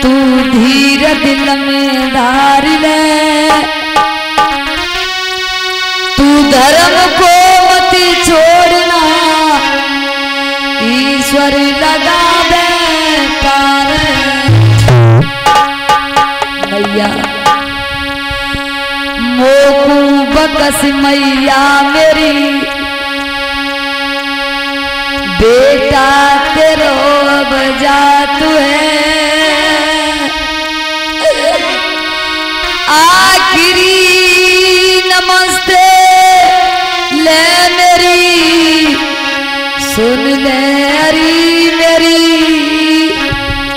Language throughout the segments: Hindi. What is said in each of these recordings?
तू धीर दिल में धार ले, तू धर्म को मत छोड़ना, ईश्वर लगा दे पार। मैया मोकू बकस मैया मेरी, बेटा तेरो बजा तू है, आखिरी नमस्ते ले मेरी, सुन ले अरी मेरी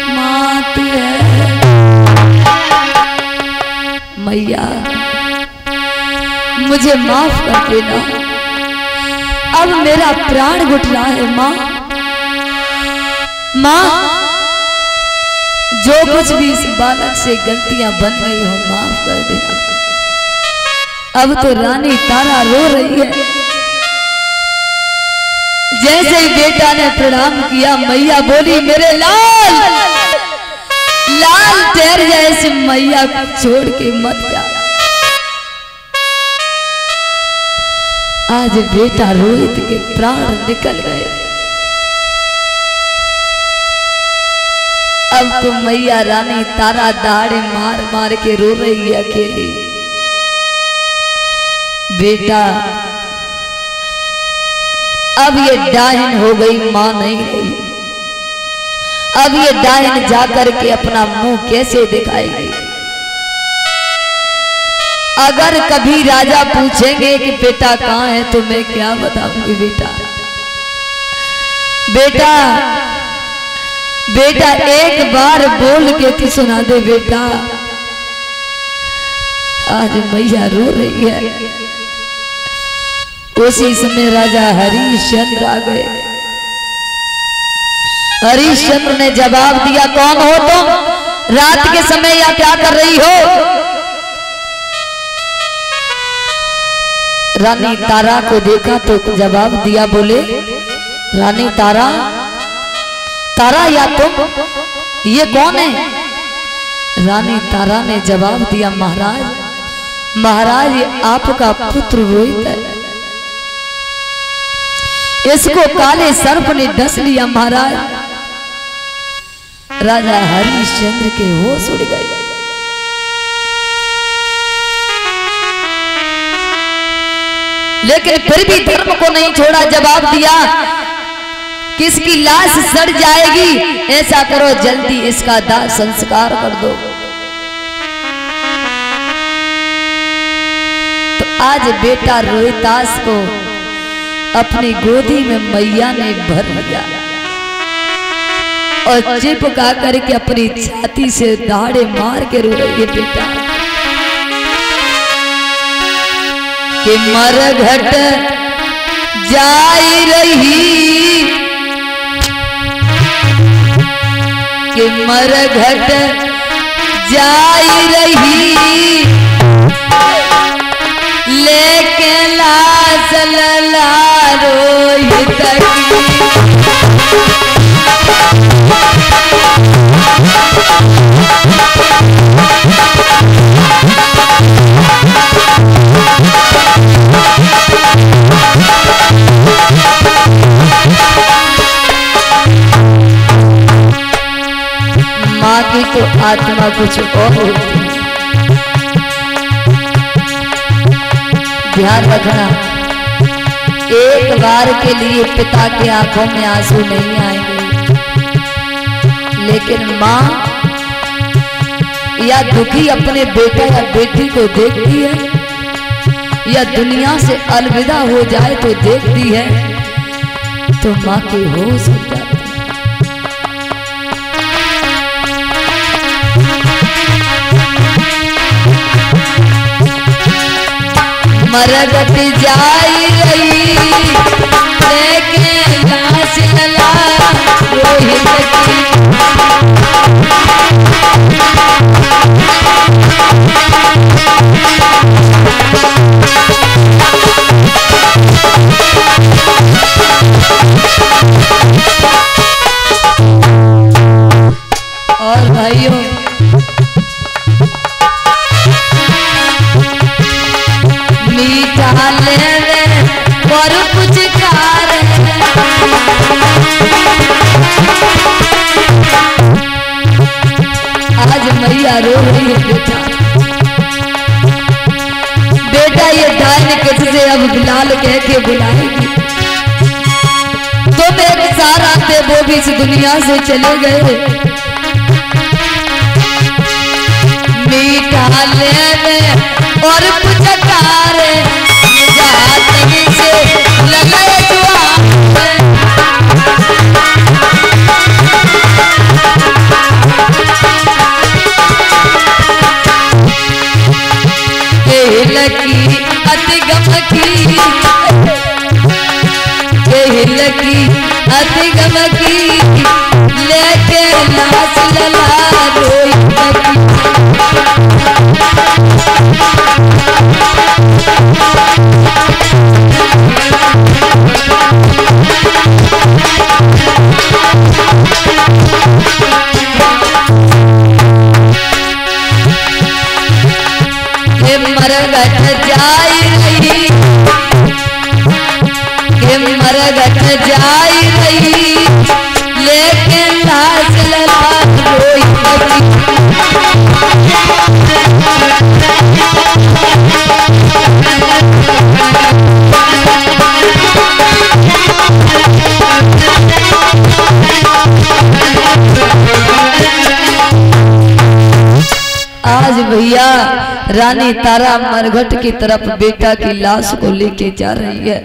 मात है। मैया मुझे माफ कर देना, अब मेरा प्राण घुट रहा है। माँ माँ, जो कुछ भी इस बालक से गलतियां बन गई हो माफ कर देना। अब तो रानी तारा रो रही है। जैसे ही बेटा ने प्रणाम किया, मैया बोली मेरे लाल, लाल ठहर जाए, इस मैया को छोड़ के मत जा। आज बेटा रोहित के प्राण निकल गए। अब तो मैया रानी तारा दाढ़े मार मार के रो रही है अकेली। बेटा अब ये डाहिन हो गई, मां नहीं रही। अब ये डाहिन जाकर के अपना मुंह कैसे दिखाएगी? अगर कभी राजा पूछेंगे कि बेटा कहाँ है तो मैं क्या बताऊंगी? बेटा बेटा बेटा एक बार बोल के तो सुना दे बेटा। आज मैया रो रही है। उसी समय राजा हरिश्चंद्र आ गए। हरिश्चंद्र ने जवाब दिया, कौन हो तुम? रात के समय या क्या कर रही हो? रानी तारा को देखा तो जवाब दिया, बोले रानी तारा, तारा या तुम, ये कौन है? रानी तारा ने जवाब दिया, महाराज महाराज ये आपका पुत्र रोहित है, इसको काले सर्प ने डस लिया महाराज। राजा हरिश्चंद्र के होश उड़ गए। लेकिन फिर भी धर्म को नहीं छोड़ा। जवाब दिया, किसकी लाश सड़ जाएगी, ऐसा करो जल्दी इसका दाह संस्कार कर दो। तो आज बेटा रोहितास को अपनी गोदी में मैया ने भर लिया और चिपका करके अपनी छाती से दाढ़े मार के रो रही है। बेटा कि मरघट जाई रही, कि मरघट जाई रही, लेके लाश लला रोहित की। माँ की तो आत्मा कुछ और होती है। ध्यान रखना, एक बार के लिए पिता की आंखों में आंसू नहीं आएंगे, लेकिन माँ या दुखी अपने बेटा या बेटी को देखती है, या दुनिया से अलविदा हो जाए तो देखती है, तो माँ की होश हो जाती है। मरघट जाई रही, लेके लाश लला रोहित की। और भाइयों रही है बेटा। बेटा ये डाइन किससे अब बिलाल कह के बुलाएगी। तुम एक सारा थे वो भी इस दुनिया से चले गए। मीठा लेने और पुचकारे जातनी से लगे लकी अति गमकी लकी अति गमकी लेके लाश लला रोई मरगट जाई रही, मरगट जाई रही लेकिन लाश लला रोई आज भैया रानी तारा मरघट की तरफ बेटा की लाश को लेके जा रही है।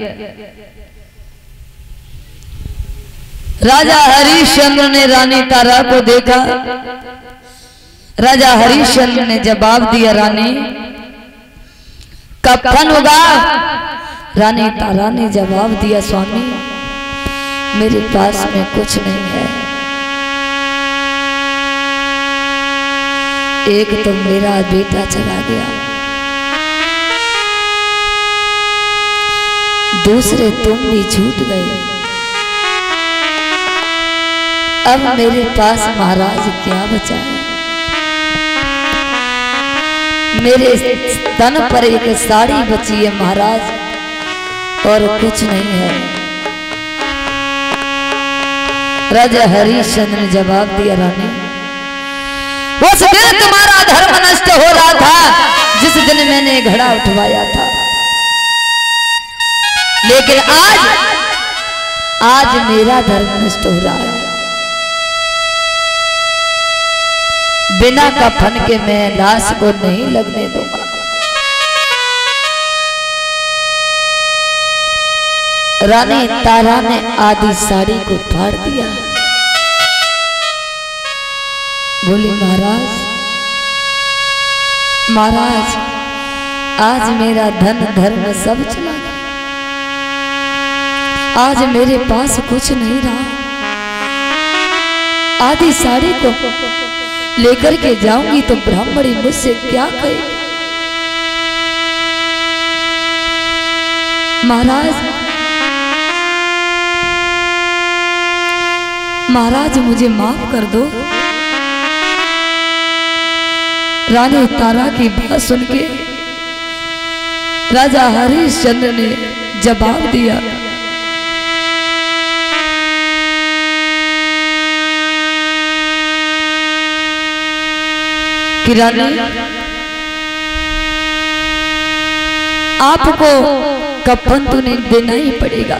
राजा हरिश्चंद्र ने रानी तारा को देखा। राजा हरिश्चंद्र ने जवाब दिया, रानी कफन होगा। रानी तारा ने जवाब दिया, स्वामी मेरे पास में कुछ नहीं है। एक तो मेरा बेटा चला गया, दूसरे तुम भी छूट गए। अब मेरे पास महाराज क्या बचा है। मेरे तन पर एक साड़ी बची है महाराज, और कुछ नहीं है। राजा हरिश्चंद्र ने जवाब दिया, रानी उस दिन तुम्हारा धर्म नष्ट हो रहा था, जिस दिन मैंने घड़ा उठवाया था। लेकिन आज मेरा धर्म नष्ट हो रहा है। बिना कफन के मैं लाश को नहीं लगने दूंगा। रानी तारा ने आधी साड़ी को फाड़ दिया। बोली, महाराज आज मेरा धन धर्म सब चला गया। आज मेरे पास कुछ नहीं रहा। आधी साड़ी को लेकर के जाऊंगी तो ब्राह्मणी मुझसे क्या कहेगी। महाराज मुझे माफ कर दो। रानी तारा की बात सुन के राजा हरिश्चंद्र ने जवाब दिया, कि रानी आपको कफन तो नहीं देना ही पड़ेगा।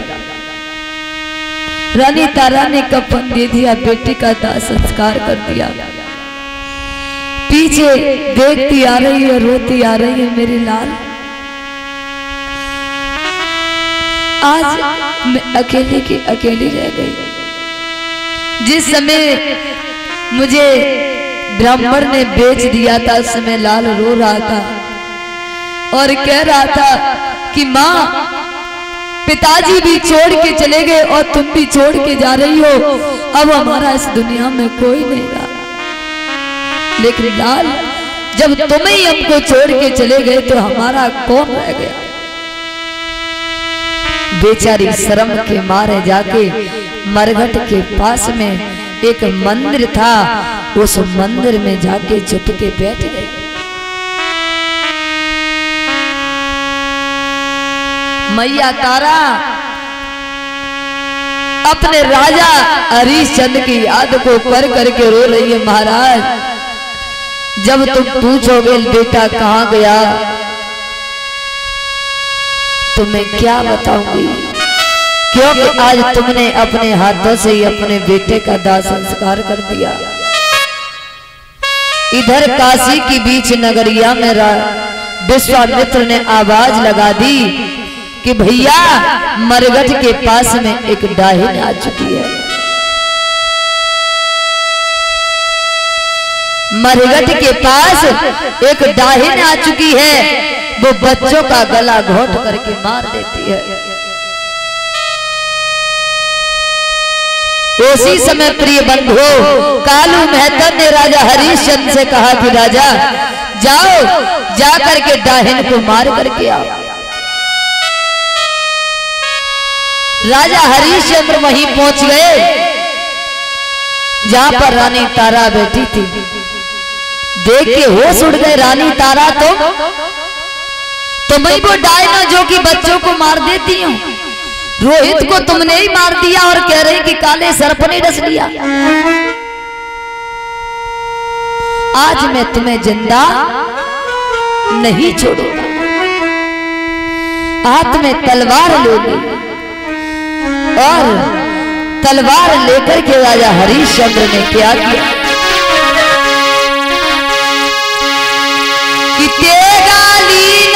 रानी तारा ने कफन दे दिया, बेटी का दाह संस्कार कर दिया। पीछे देखती आ रही है, रोती आ रही है मेरी लाल। आज मैं अकेली की अकेली रह गई। जिस समय मुझे ब्राह्मण ने बेच दिया था, उस समय लाल रो रहा था और कह रहा था कि माँ, पिताजी भी छोड़ के चले गए और तुम भी छोड़ के जा रही हो। अब हमारा इस दुनिया में कोई नहीं रहा। लेकिन लाल, जब तुम ही हमको छोड़ के चले गए तो हमारा कौन रह गया। बेचारी शर्म के मारे जाके मरघट के पास में एक मंदिर था, उस मंदिर में जाके चुप के बैठ गई। मैया तारा अपने राजा हरिश्चंद्र की याद को कर करके रो रही है। महाराज जब तुम पूछोगे बेटा कहाँ गया, तो मैं क्या बताऊंगी, क्योंकि आज तुमने अपने हाथों से ही अपने बेटे का दाह संस्कार कर दिया। इधर काशी की बीच नगरिया में विश्वामित्र ने आवाज लगा दी कि भैया मरघट के पास में एक डाहिन आ चुकी है। मरघट के पास एक डाहिन आ चुकी है, वो बच्चों का गला घोट करके मार देती है। उसी समय प्रिय बंधु कालू मेहता ने राजा हरिश्चंद्र से कहा कि राजा जाओ, जा करके डाहिन को मार करके आओ। राजा हरिश्चंद्र वहीं पहुंच गए जहां पर रानी तारा बैठी थी। देख के होश उड़ गए, रानी तारा तुम ही वो डायन हो जो कि बच्चों को मार देती हो। रोहित को तुमने ही मार दिया और कह रहे कि काले सर्प ने डस लिया। आज मैं तुम्हें जिंदा नहीं छोड़ूंगा, हाथ में तलवार लोगी। और तलवार लेकर के राजा हरिश्चंद्र ने क्या किया कि तेगा लीन